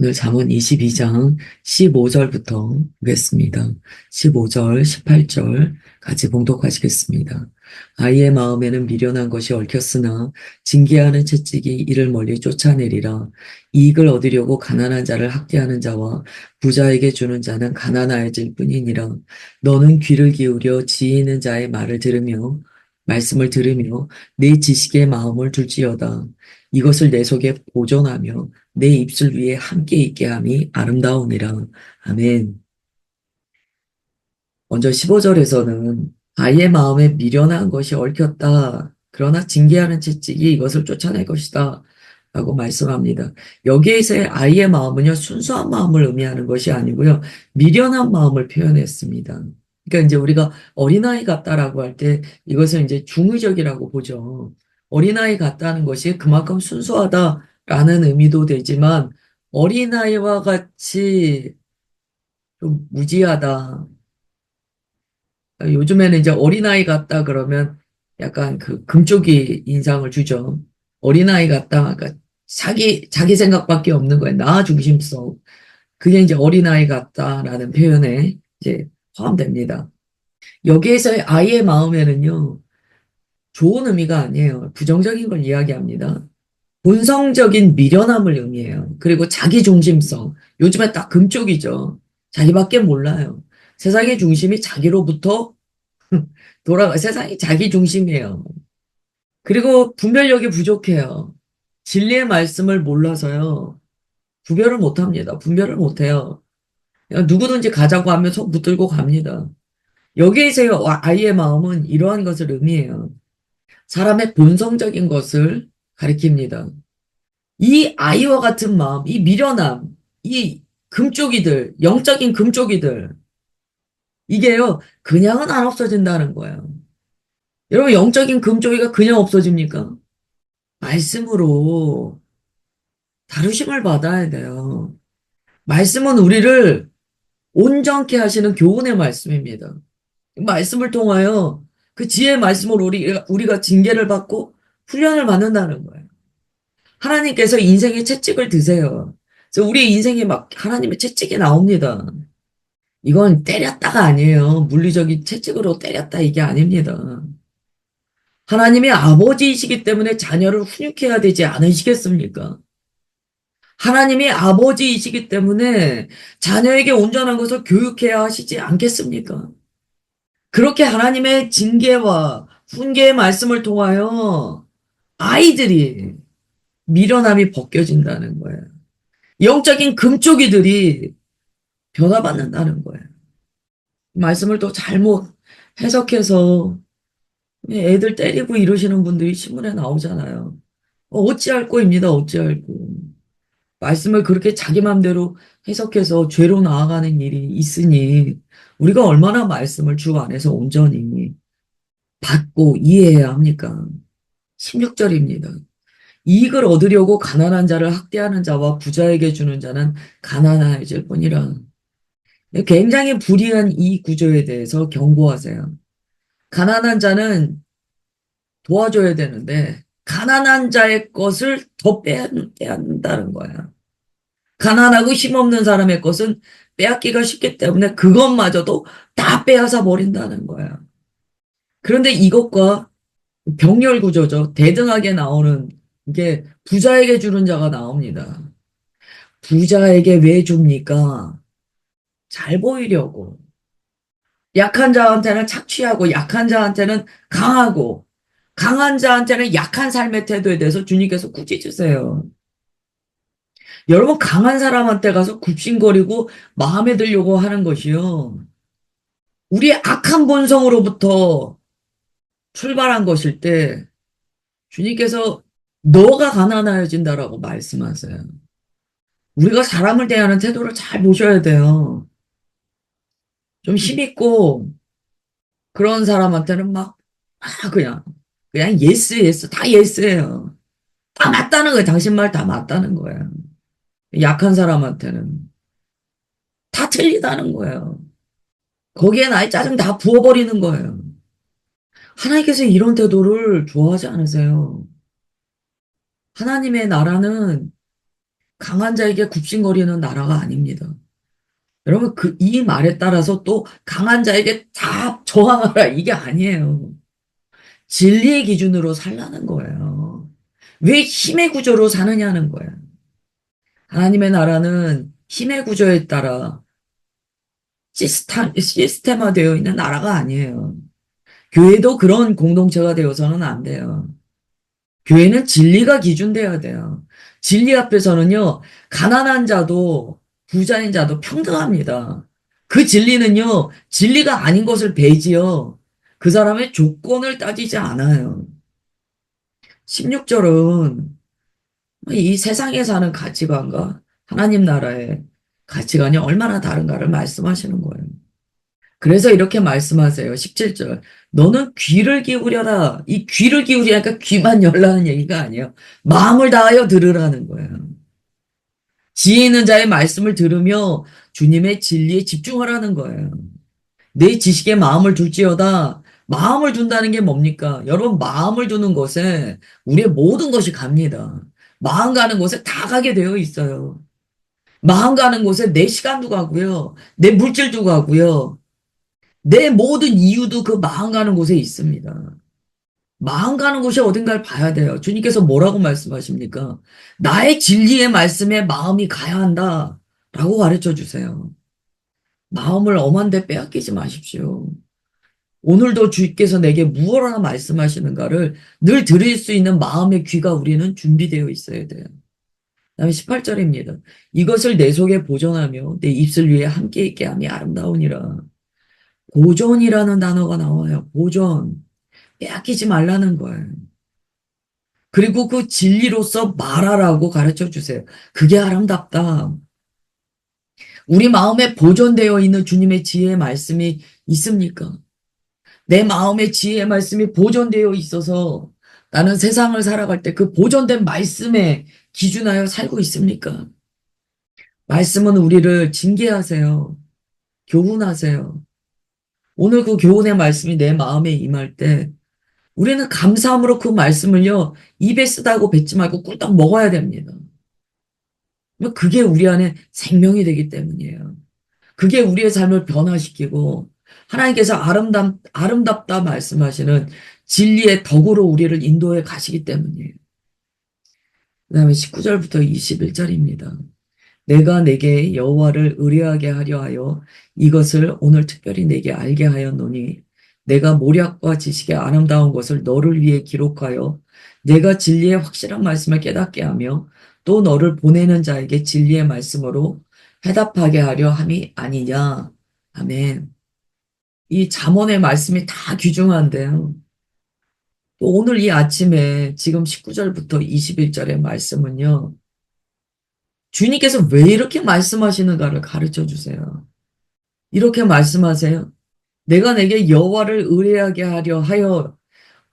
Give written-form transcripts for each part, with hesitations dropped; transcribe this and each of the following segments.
오늘 잠언 22장 15절부터 보겠습니다. 15절, 18절 같이 봉독하시겠습니다. 아이의 마음에는 미련한 것이 얽혔으나 징계하는 채찍이 이를 멀리 쫓아내리라. 이익을 얻으려고 가난한 자를 학대하는 자와 부자에게 주는 자는 가난하여질 뿐이니라. 너는 귀를 기울여 지혜 있는 자의 말씀을 들으며 내 지식의 마음을 둘지어다. 이것을 내 속에 보존하며 내 입술 위에 함께 있게 함이 아름다우니라. 아멘. 먼저 15절에서는 아이의 마음에 미련한 것이 얽혔다. 그러나 징계하는 채찍이 이것을 쫓아낼 것이다. 라고 말씀합니다. 여기에서의 아이의 마음은요, 순수한 마음을 의미하는 것이 아니고요, 미련한 마음을 표현했습니다. 그러니까 이제 우리가 어린아이 같다라고 할 때 이것을 이제 중의적이라고 보죠. 어린아이 같다는 것이 그만큼 순수하다라는 의미도 되지만 어린아이와 같이 좀 무지하다. 요즘에는 이제 어린아이 같다 그러면 약간 그 금쪽이 인상을 주죠. 어린아이 같다. 그러니까 자기 생각밖에 없는 거예요. 나 중심성. 그게 이제 어린아이 같다라는 표현에 이제 포함됩니다. 여기에서의 아이의 마음에는요, 좋은 의미가 아니에요. 부정적인 걸 이야기합니다. 본성적인 미련함을 의미해요. 그리고 자기 중심성. 요즘에 딱 금쪽이죠. 자기밖에 몰라요. 세상의 중심이 자기로부터 세상이 자기 중심이에요. 그리고 분별력이 부족해요. 진리의 말씀을 몰라서요. 구별을 못 합니다. 분별을 못 해요. 그냥 누구든지 가자고 하면 손 붙들고 갑니다. 여기에서의 아이의 마음은 이러한 것을 의미해요. 사람의 본성적인 것을 가리킵니다. 이 아이와 같은 마음, 이 미련함, 이 금쪽이들, 영적인 금쪽이들, 이게요, 그냥은 안 없어진다는 거예요. 여러분, 영적인 금쪽이가 그냥 없어집니까? 말씀으로 다루심을 받아야 돼요. 말씀은 우리를 온전케 하시는 교훈의 말씀입니다. 말씀을 통하여 그 지혜의 말씀으로 우리가 징계를 받고 훈련을 받는다는 거예요. 하나님께서 인생의 채찍을 드세요. 그래서 우리 인생에 막 하나님의 채찍이 나옵니다. 이건 때렸다가 아니에요. 물리적인 채찍으로 때렸다 이게 아닙니다. 하나님의 아버지이시기 때문에 자녀를 훈육해야 되지 않으시겠습니까? 하나님이 아버지이시기 때문에 자녀에게 온전한 것을 교육해야 하시지 않겠습니까? 그렇게 하나님의 징계와 훈계의 말씀을 통하여 아이들이 미련함이 벗겨진다는 거예요. 영적인 금쪽이들이 변화받는다는 거예요. 말씀을 또 잘못 해석해서 애들 때리고 이러시는 분들이 신문에 나오잖아요. 어찌할 꼬입니다. 어찌할 꼬. 말씀을 그렇게 자기 맘대로 해석해서 죄로 나아가는 일이 있으니 우리가 얼마나 말씀을 주 안에서 온전히 받고 이해해야 합니까? 16절입니다. 이익을 얻으려고 가난한 자를 학대하는 자와 부자에게 주는 자는 가난해질 뿐이라. 굉장히 불이한 이 구조에 대해서 경고하세요. 가난한 자는 도와줘야 되는데 가난한 자의 것을 더 빼야 한다는 거야. 가난하고 힘없는 사람의 것은 빼앗기가 쉽기 때문에 그것마저도 다 빼앗아 버린다는 거야. 그런데 이것과 병렬 구조죠. 대등하게 나오는 게 부자에게 주는 자가 나옵니다. 부자에게 왜 줍니까? 잘 보이려고. 약한 자한테는 착취하고 약한 자한테는 강하고 강한 자한테는 약한 삶의 태도에 대해서 주님께서 꾸짖으세요. 여러분 강한 사람한테 가서 굽신거리고 마음에 들려고 하는 것이요. 우리의 악한 본성으로부터 출발한 것일 때 주님께서 너가 가난하여진다라고 말씀하세요. 우리가 사람을 대하는 태도를 잘 보셔야 돼요. 좀 힘있고 그런 사람한테는 그냥 예스, 예스, 다 예스예요. 다 맞다는 거예요. 당신 말 다 맞다는 거예요. 약한 사람한테는 다 틀리다는 거예요. 거기에 나의 짜증 다 부어버리는 거예요. 하나님께서 이런 태도를 좋아하지 않으세요. 하나님의 나라는 강한 자에게 굽신거리는 나라가 아닙니다. 여러분, 이 말에 따라서 또 강한 자에게 다 저항하라. 이게 아니에요. 진리의 기준으로 살라는 거예요. 왜 힘의 구조로 사느냐는 거예요. 하나님의 나라는 힘의 구조에 따라 시스템화되어 있는 나라가 아니에요. 교회도 그런 공동체가 되어서는 안 돼요. 교회는 진리가 기준돼야 돼요. 진리 앞에서는요, 가난한 자도 부자인 자도 평등합니다. 그 진리는요, 진리가 아닌 것을 배지요. 그 사람의 조건을 따지지 않아요. 16절은 이 세상에 사는 가치관과 하나님 나라의 가치관이 얼마나 다른가를 말씀하시는 거예요. 그래서 이렇게 말씀하세요. 17절. 너는 귀를 기울여라. 이 귀를 기울이니까 귀만 열라는 얘기가 아니에요. 마음을 다하여 들으라는 거예요. 지혜 있는 자의 말씀을 들으며 주님의 진리에 집중하라는 거예요. 내 지식에 마음을 둘지어다. 마음을 둔다는 게 뭡니까? 여러분, 마음을 두는 곳에 우리의 모든 것이 갑니다. 마음 가는 곳에 다 가게 되어 있어요. 마음 가는 곳에 내 시간도 가고요. 내 물질도 가고요. 내 모든 이유도 그 마음 가는 곳에 있습니다. 마음 가는 곳이 어딘가를 봐야 돼요. 주님께서 뭐라고 말씀하십니까? 나의 진리의 말씀에 마음이 가야 한다. 라고 가르쳐 주세요. 마음을 엄한 데 빼앗기지 마십시오. 오늘도 주께서 내게 무엇을 말씀하시는가를 늘 들을 수 있는 마음의 귀가 우리는 준비되어 있어야 돼요. 다음에 18절입니다. 이것을 내 속에 보존하며 내 입술 위에 함께 있게 함이 아름다우니라. 보존이라는 단어가 나와요. 보존. 빼앗기지 말라는 거예요. 그리고 그 진리로서 말하라고 가르쳐 주세요. 그게 아름답다. 우리 마음에 보존되어 있는 주님의 지혜의 말씀이 있습니까? 내 마음의 지혜의 말씀이 보존되어 있어서 나는 세상을 살아갈 때 그 보존된 말씀에 기준하여 살고 있습니까? 말씀은 우리를 징계하세요. 교훈하세요. 오늘 그 교훈의 말씀이 내 마음에 임할 때 우리는 감사함으로 그 말씀을요, 입에 쓰다고 뱉지 말고 꿀떡 먹어야 됩니다. 그게 우리 안에 생명이 되기 때문이에요. 그게 우리의 삶을 변화시키고 하나님께서 아름답다 말씀하시는 진리의 덕으로 우리를 인도해 가시기 때문이에요. 그 다음에 19절부터 21절입니다. 내가 내게 여호와를 의뢰하게 하려 하여 이것을 오늘 특별히 내게 알게 하였노니 내가 모략과 지식의 아름다운 것을 너를 위해 기록하여 내가 진리의 확실한 말씀을 깨닫게 하며 또 너를 보내는 자에게 진리의 말씀으로 해답하게 하려 함이 아니냐. 아멘. 이 잠언의 말씀이 다 귀중한데요. 또 오늘 이 아침에 지금 19절부터 21절의 말씀은요. 주님께서 왜 이렇게 말씀하시는가를 가르쳐 주세요. 이렇게 말씀하세요. 내가 내게 여호와를 의뢰하게 하려 하여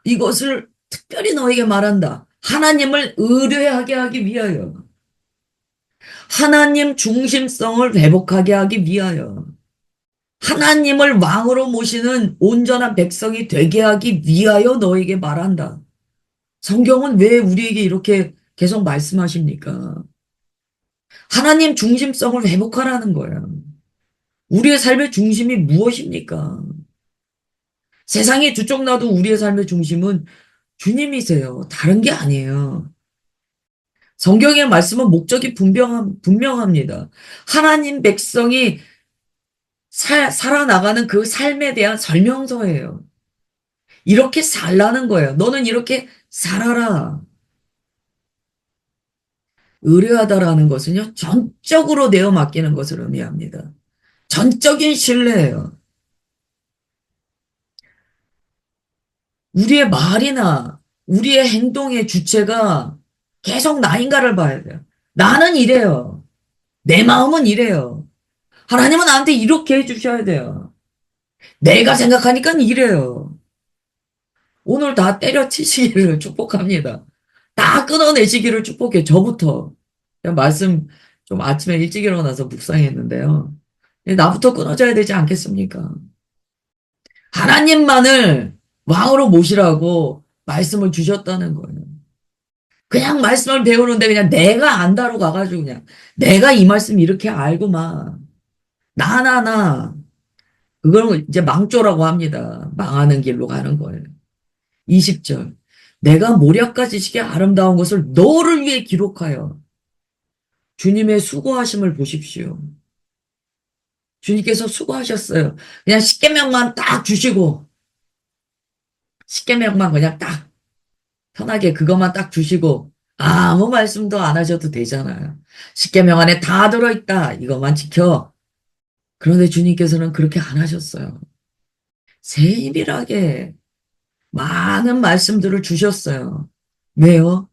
이것을 특별히 너에게 말한다. 하나님을 의뢰하게 하기 위하여. 하나님 중심성을 회복하게 하기 위하여. 하나님을 왕으로 모시는 온전한 백성이 되게 하기 위하여 너에게 말한다. 성경은 왜 우리에게 이렇게 계속 말씀하십니까? 하나님 중심성을 회복하라는 거예요. 우리의 삶의 중심이 무엇입니까? 세상에 두쪽 놔도 우리의 삶의 중심은 주님이세요. 다른 게 아니에요. 성경의 말씀은 목적이 분명합니다. 하나님 백성이 살아나가는 그 삶에 대한 설명서예요. 이렇게 살라는 거예요. 너는 이렇게 살아라. 의뢰하다라는 것은요, 전적으로 내어 맡기는 것을 의미합니다. 전적인 신뢰예요. 우리의 말이나 우리의 행동의 주체가 계속 나인가를 봐야 돼요. 나는 이래요. 내 마음은 이래요. 하나님은 나한테 이렇게 해주셔야 돼요. 내가 생각하니까 이래요. 오늘 다 때려치시기를 축복합니다. 다 끊어내시기를 축복해. 저부터. 말씀 좀 아침에 일찍 일어나서 묵상했는데요. 나부터 끊어져야 되지 않겠습니까? 하나님만을 왕으로 모시라고 말씀을 주셨다는 거예요. 그냥 말씀을 배우는데 그냥 내가 안다로 가가지고 그냥 내가 이 말씀 이렇게 알고 막 나나나 그걸 이제 망조라고 합니다. 망하는 길로 가는 거예요. 20절. 내가 모략과 지식의 아름다운 것을 너를 위해 기록하여 주님의 수고하심을 보십시오. 주님께서 수고하셨어요. 그냥 십계명만 딱 주시고 십계명만 그냥 딱 편하게 그것만 딱 주시고 아무 말씀도 안 하셔도 되잖아요. 십계명 안에 다 들어있다. 이것만 지켜. 그런데 주님께서는 그렇게 안 하셨어요. 세밀하게 많은 말씀들을 주셨어요. 왜요?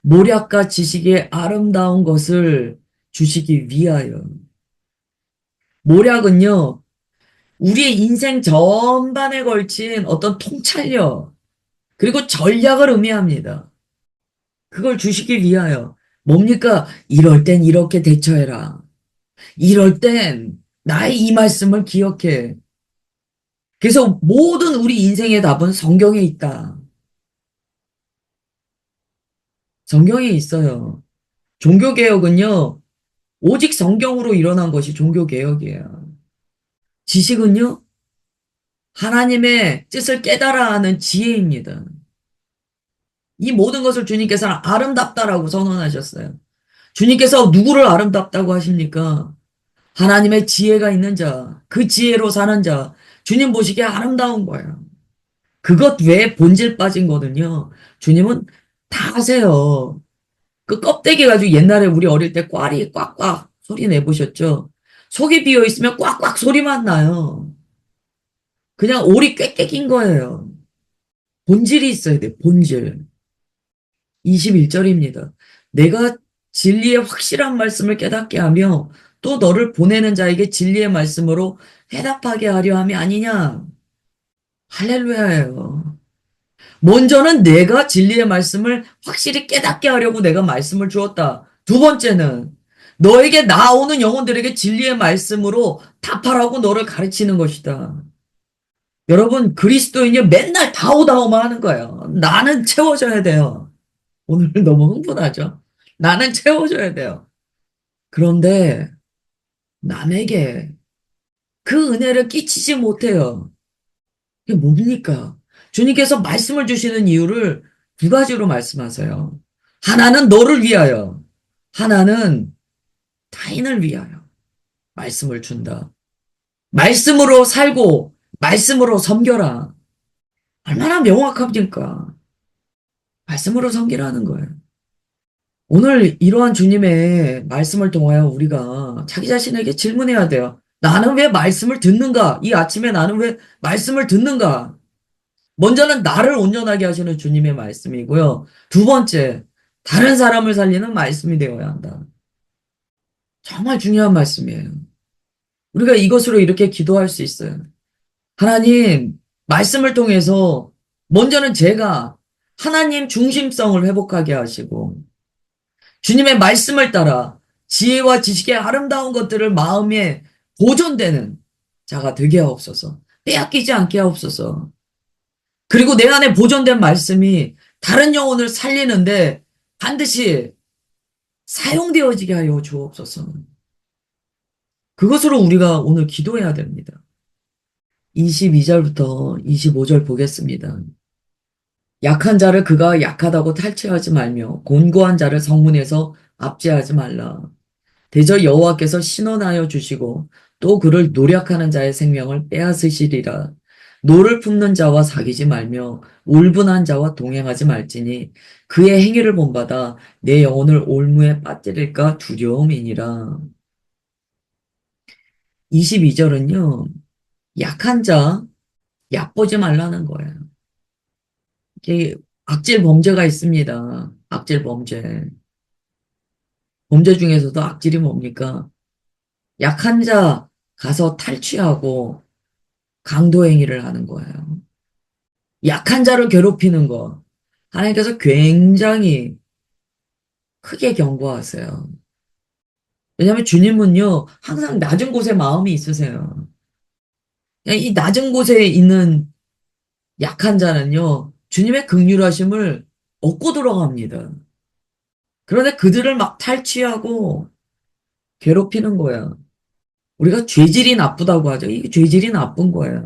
모략과 지식의 아름다운 것을 주시기 위하여. 모략은요, 우리의 인생 전반에 걸친 어떤 통찰력, 그리고 전략을 의미합니다. 그걸 주시기 위하여. 뭡니까? 이럴 땐 이렇게 대처해라. 이럴 땐 나의 이 말씀을 기억해. 그래서 모든 우리 인생의 답은 성경에 있다. 성경에 있어요. 종교개혁은요, 오직 성경으로 일어난 것이 종교개혁이에요. 지식은요, 하나님의 뜻을 깨달아 하는 지혜입니다. 이 모든 것을 주님께서는 아름답다라고 선언하셨어요. 주님께서 누구를 아름답다고 하십니까? 하나님의 지혜가 있는 자, 그 지혜로 사는 자, 주님 보시기에 아름다운 거예요. 그것 외에 본질 빠진 거는요, 주님은 다 아세요. 그 껍데기 가지고 옛날에 우리 어릴 때 꽈리 꽉꽉 소리 내보셨죠? 속이 비어 있으면 꽉꽉 소리만 나요. 그냥 오리 꽥꽥 낀 거예요. 본질이 있어야 돼, 본질. 21절입니다. 내가 진리의 확실한 말씀을 깨닫게 하며 또 너를 보내는 자에게 진리의 말씀으로 해답하게 하려 함이 아니냐. 할렐루야예요. 먼저는 내가 진리의 말씀을 확실히 깨닫게 하려고 내가 말씀을 주었다. 두 번째는 너에게 나오는 영혼들에게 진리의 말씀으로 답하라고 너를 가르치는 것이다. 여러분, 그리스도인이 맨날 다오다오만 하는 거예요. 나는 채워져야 돼요. 오늘 너무 흥분하죠? 나는 채워줘야 돼요. 그런데 남에게 그 은혜를 끼치지 못해요. 이게 뭡니까? 주님께서 말씀을 주시는 이유를 두 가지로 말씀하세요. 하나는 너를 위하여, 하나는 타인을 위하여 말씀을 준다. 말씀으로 살고 말씀으로 섬겨라. 얼마나 명확합니까? 말씀으로 섬기라는 거예요. 오늘 이러한 주님의 말씀을 통하여 우리가 자기 자신에게 질문해야 돼요. 나는 왜 말씀을 듣는가? 이 아침에 나는 왜 말씀을 듣는가? 먼저는 나를 온전하게 하시는 주님의 말씀이고요. 두 번째, 다른 사람을 살리는 말씀이 되어야 한다. 정말 중요한 말씀이에요. 우리가 이것으로 이렇게 기도할 수 있어요. 하나님, 말씀을 통해서 먼저는 제가 하나님 중심성을 회복하게 하시고 주님의 말씀을 따라 지혜와 지식의 아름다운 것들을 마음에 보존되는 자가 되게 하옵소서. 빼앗기지 않게 하옵소서. 그리고 내 안에 보존된 말씀이 다른 영혼을 살리는데 반드시 사용되어지게 하여 주옵소서. 그것으로 우리가 오늘 기도해야 됩니다. 22절부터 25절 보겠습니다. 약한 자를 그가 약하다고 탈취하지 말며 곤고한 자를 성문에서 압제하지 말라. 대저 여호와께서 신원하여 주시고 또 그를 노력하는 자의 생명을 빼앗으시리라. 노를 품는 자와 사귀지 말며 울분한 자와 동행하지 말지니 그의 행위를 본받아 내 영혼을 올무에 빠뜨릴까 두려움이니라. 22절은요. 약한 자 얕보지 말라는 거예요. 이게 악질 범죄가 있습니다. 악질 범죄. 범죄 중에서도 악질이 뭡니까? 약한 자 가서 탈취하고 강도 행위를 하는 거예요. 약한 자를 괴롭히는 거. 하나님께서 굉장히 크게 경고하세요. 왜냐하면 주님은요, 항상 낮은 곳에 마음이 있으세요. 이 낮은 곳에 있는 약한 자는요, 주님의 긍휼하심을 얻고 들어갑니다. 그런데 그들을 막 탈취하고 괴롭히는 거야. 우리가 죄질이 나쁘다고 하죠. 이게 죄질이 나쁜 거야.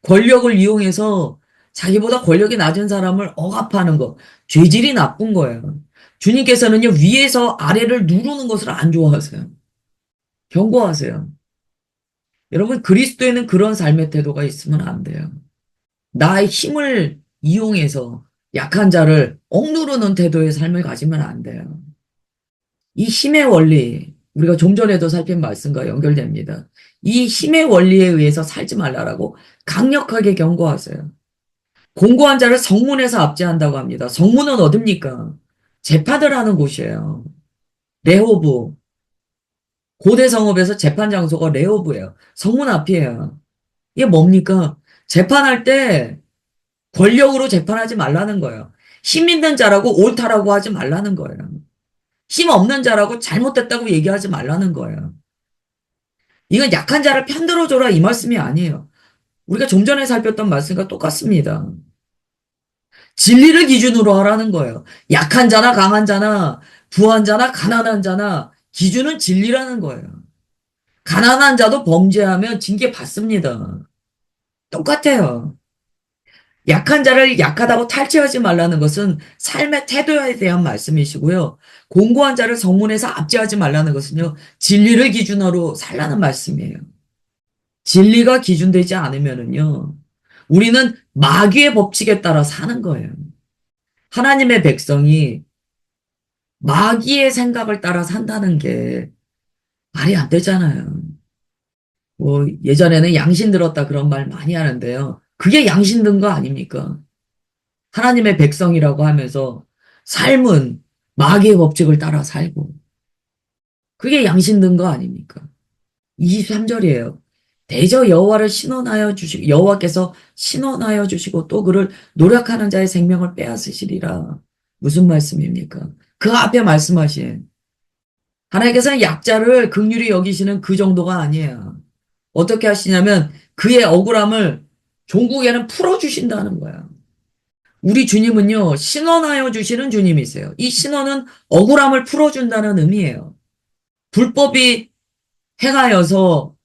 권력을 이용해서 자기보다 권력이 낮은 사람을 억압하는 거. 죄질이 나쁜 거예요. 주님께서는요, 위에서 아래를 누르는 것을 안 좋아하세요. 경고하세요. 여러분, 그리스도에는 그런 삶의 태도가 있으면 안 돼요. 나의 힘을 이용해서 약한 자를 억누르는 태도의 삶을 가지면 안 돼요. 이 힘의 원리, 우리가 좀 전에도 살핀 말씀과 연결됩니다. 이 힘의 원리에 의해서 살지 말라라고 강력하게 경고하세요. 공고한 자를 성문에서 압제한다고 합니다. 성문은 어딥니까? 재판을 하는 곳이에요. 레호브. 고대 성읍에서 재판 장소가 레호브예요. 성문 앞이에요. 이게 뭡니까? 재판할 때 권력으로 재판하지 말라는 거예요. 힘 있는 자라고 옳다라고 하지 말라는 거예요. 힘 없는 자라고 잘못됐다고 얘기하지 말라는 거예요. 이건 약한 자를 편들어줘라 이 말씀이 아니에요. 우리가 좀 전에 살폈던 말씀과 똑같습니다. 진리를 기준으로 하라는 거예요. 약한 자나 강한 자나 부한 자나 가난한 자나 기준은 진리라는 거예요. 가난한 자도 범죄하면 징계 받습니다. 똑같아요. 약한 자를 약하다고 탈취하지 말라는 것은 삶의 태도에 대한 말씀이시고요. 공고한 자를 성문에서 압제하지 말라는 것은요. 진리를 기준으로 살라는 말씀이에요. 진리가 기준되지 않으면은요. 우리는 마귀의 법칙에 따라 사는 거예요. 하나님의 백성이 마귀의 생각을 따라 산다는 게 말이 안 되잖아요. 뭐 예전에는 양신 들었다 그런 말 많이 하는데요. 그게 양신 든 거 아닙니까? 하나님의 백성이라고 하면서 삶은 마귀의 법칙을 따라 살고 그게 양신 든 거 아닙니까? 23절이에요. 대저 여호와를 신원하여 주시고 여호와께서 신원하여 주시고 또 그를 노력하는 자의 생명을 빼앗으시리라. 무슨 말씀입니까? 그 앞에 말씀하신 하나님께서는 약자를 긍휼히 여기시는 그 정도가 아니에요. 어떻게 하시냐면 그의 억울함을 종국에는 풀어주신다는 거야. 우리 주님은요, 신원하여 주시는 주님이세요. 이 신원은 억울함을 풀어준다는 의미예요. 불법이 행하여서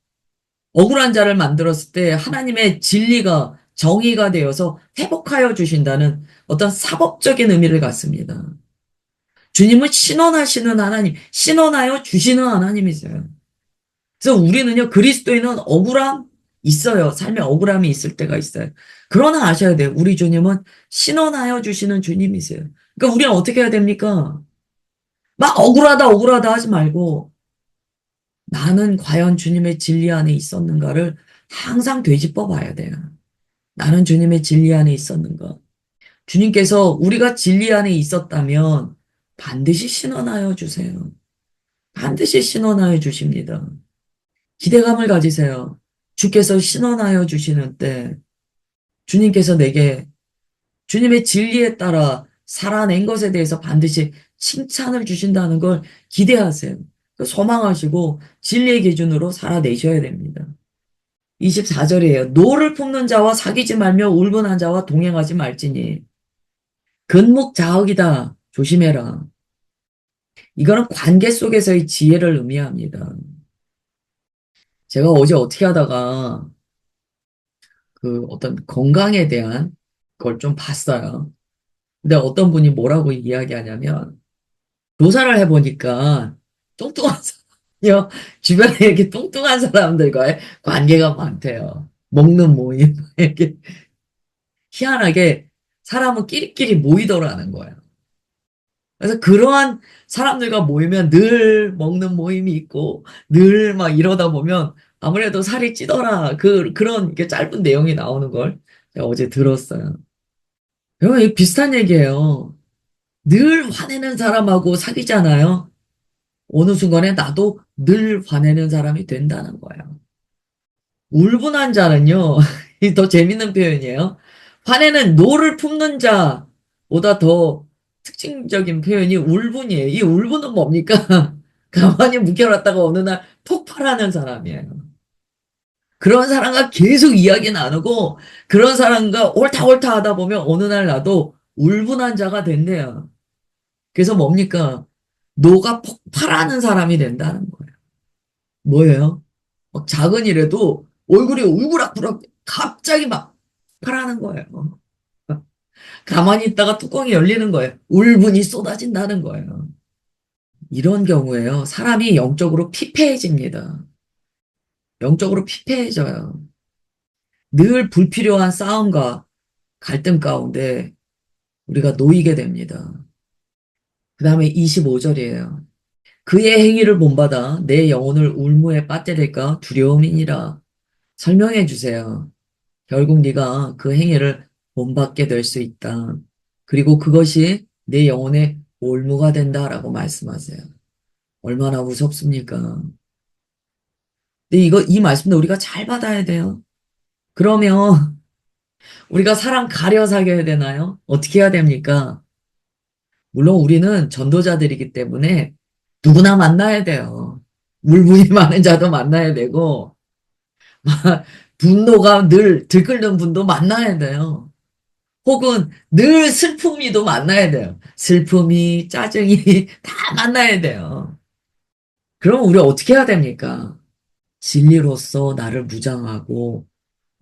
억울한 자를 만들었을 때 하나님의 진리가 정의가 되어서 회복하여 주신다는 어떤 사법적인 의미를 갖습니다. 주님은 신원하시는 하나님, 신원하여 주시는 하나님이세요. 그래서 우리는요, 그리스도에는 억울함 있어요. 삶에 억울함이 있을 때가 있어요. 그러나 아셔야 돼요. 우리 주님은 신원하여 주시는 주님이세요. 그러니까 우리는 어떻게 해야 됩니까? 막 억울하다, 억울하다 하지 말고 나는 과연 주님의 진리 안에 있었는가를 항상 되짚어 봐야 돼요. 나는 주님의 진리 안에 있었는가? 주님께서 우리가 진리 안에 있었다면 반드시 신원하여 주세요. 반드시 신원하여 주십니다. 기대감을 가지세요. 주께서 신원하여 주시는 때 주님께서 내게 주님의 진리에 따라 살아낸 것에 대해서 반드시 칭찬을 주신다는 걸 기대하세요. 소망하시고 진리의 기준으로 살아내셔야 됩니다. 24절이에요. 노를 품는 자와 사귀지 말며 울분한 자와 동행하지 말지니 근묵자학이다. 조심해라. 이거는 관계 속에서의 지혜를 의미합니다. 제가 어제 어떻게 하다가 그 어떤 건강에 대한 걸 좀 봤어요. 근데 어떤 분이 뭐라고 이야기하냐면 조사를 해보니까 뚱뚱한 사람이요. 주변에 이렇게 뚱뚱한 사람들과의 관계가 많대요. 먹는 모임. 이렇게 희한하게 사람은 끼리끼리 모이더라는 거예요. 그래서 그러한 사람들과 모이면 늘 먹는 모임이 있고 늘 막 이러다 보면 아무래도 살이 찌더라. 그런 이렇게 짧은 내용이 나오는 걸 제가 어제 들었어요. 여러분, 이거 비슷한 얘기예요. 늘 화내는 사람하고 사귀잖아요. 어느 순간에 나도 늘 화내는 사람이 된다는 거예요. 울분한 자는요, 더 재밌는 표현이에요. 화내는 노를 품는 자보다 더 특징적인 표현이 울분이에요. 이 울분은 뭡니까? 가만히 묵혀놨다가 어느 날 폭발하는 사람이에요. 그런 사람과 계속 이야기 나누고 그런 사람과 옳다 옳다 하다 보면 어느 날 나도 울분한 자가 된대요. 그래서 뭡니까? 노가 폭발하는 사람이 된다는 거예요. 뭐예요? 막 작은 일에도 얼굴이 울그락불락 갑자기 막 폭발하는 거예요. 가만히 있다가 뚜껑이 열리는 거예요. 울분이 쏟아진다는 거예요. 이런 경우에요. 사람이 영적으로 피폐해집니다. 영적으로 피폐해져요. 늘 불필요한 싸움과 갈등 가운데 우리가 놓이게 됩니다. 그 다음에 25절이에요. 그의 행위를 본받아 내 영혼을 울무에 빠뜨릴까 두려움이니라. 설명해 주세요. 결국 네가 그 행위를 본받게 될 수 있다. 그리고 그것이 내 영혼의 올무가 된다라고 말씀하세요. 얼마나 무섭습니까? 근데 이 말씀도 우리가 잘 받아야 돼요. 그러면 우리가 사람 가려 사귀어야 되나요? 어떻게 해야 됩니까? 물론 우리는 전도자들이기 때문에 누구나 만나야 돼요. 물분이 많은 자도 만나야 되고, 분노가 늘 들끓는 분도 만나야 돼요. 혹은 늘 슬픔이도 만나야 돼요. 슬픔이, 짜증이 다 만나야 돼요. 그럼 우리 어떻게 해야 됩니까? 진리로서 나를 무장하고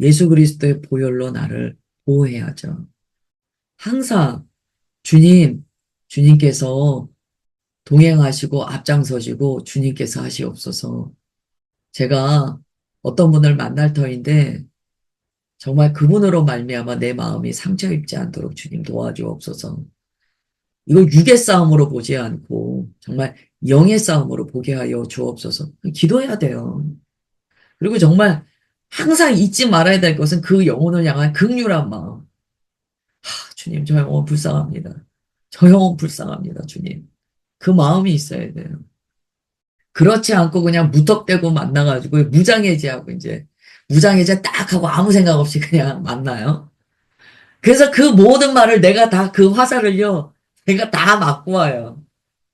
예수 그리스도의 보혈로 나를 보호해야죠. 항상 주님께서 동행하시고 앞장서시고 주님께서 하시옵소서. 제가 어떤 분을 만날 터인데 정말 그분으로 말미암아 내 마음이 상처 입지 않도록 주님 도와주옵소서. 이걸 육의 싸움으로 보지 않고 정말 영의 싸움으로 보게 하여 주옵소서. 기도해야 돼요. 그리고 정말 항상 잊지 말아야 될 것은 그 영혼을 향한 긍휼한 마음. 주님, 저 영혼 불쌍합니다. 저 영혼 불쌍합니다, 주님. 그 마음이 있어야 돼요. 그렇지 않고 그냥 무턱대고 만나가지고 무장해제하고 이제 무장해제 딱 하고 아무 생각 없이 그냥 만나요. 그래서 그 모든 말을 내가 다 그 화살을요, 내가 다 맞고 와요.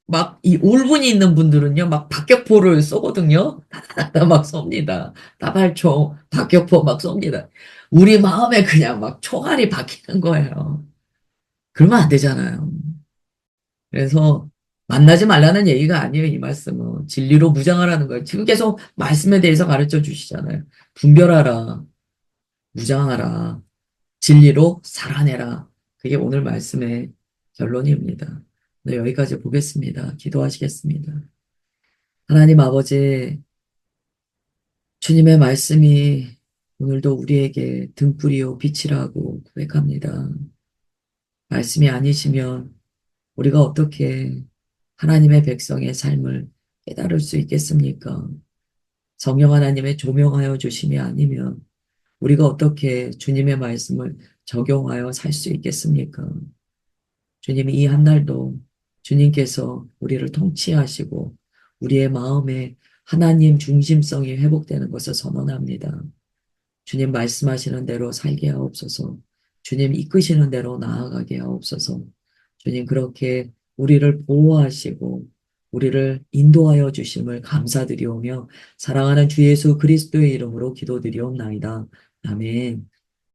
막 이 울분이 있는 분들은요, 막 박격포를 쏘거든요. 다다다다 막 쏩니다. 다발총, 박격포 막 쏩니다. 우리 마음에 그냥 막 총알이 박히는 거예요. 그러면 안 되잖아요. 그래서 만나지 말라는 얘기가 아니에요, 이 말씀은. 진리로 무장하라는 거예요. 지금 계속 말씀에 대해서 가르쳐 주시잖아요. 분별하라, 무장하라, 진리로 살아내라. 그게 오늘 말씀의 결론입니다. 네, 여기까지 보겠습니다. 기도하시겠습니다. 하나님 아버지, 주님의 말씀이 오늘도 우리에게 등불이요 빛이라고 고백합니다. 말씀이 아니시면 우리가 어떻게 하나님의 백성의 삶을 깨달을 수 있겠습니까? 성령 하나님의 조명하여 주심이 아니면 우리가 어떻게 주님의 말씀을 적용하여 살 수 있겠습니까? 주님 이 한 날도 주님께서 우리를 통치하시고 우리의 마음에 하나님 중심성이 회복되는 것을 선언합니다. 주님 말씀하시는 대로 살게 하옵소서. 주님 이끄시는 대로 나아가게 하옵소서. 주님 그렇게 우리를 보호하시고 우리를 인도하여 주심을 감사드리오며 사랑하는 주 예수 그리스도의 이름으로 기도드리옵나이다. 아멘.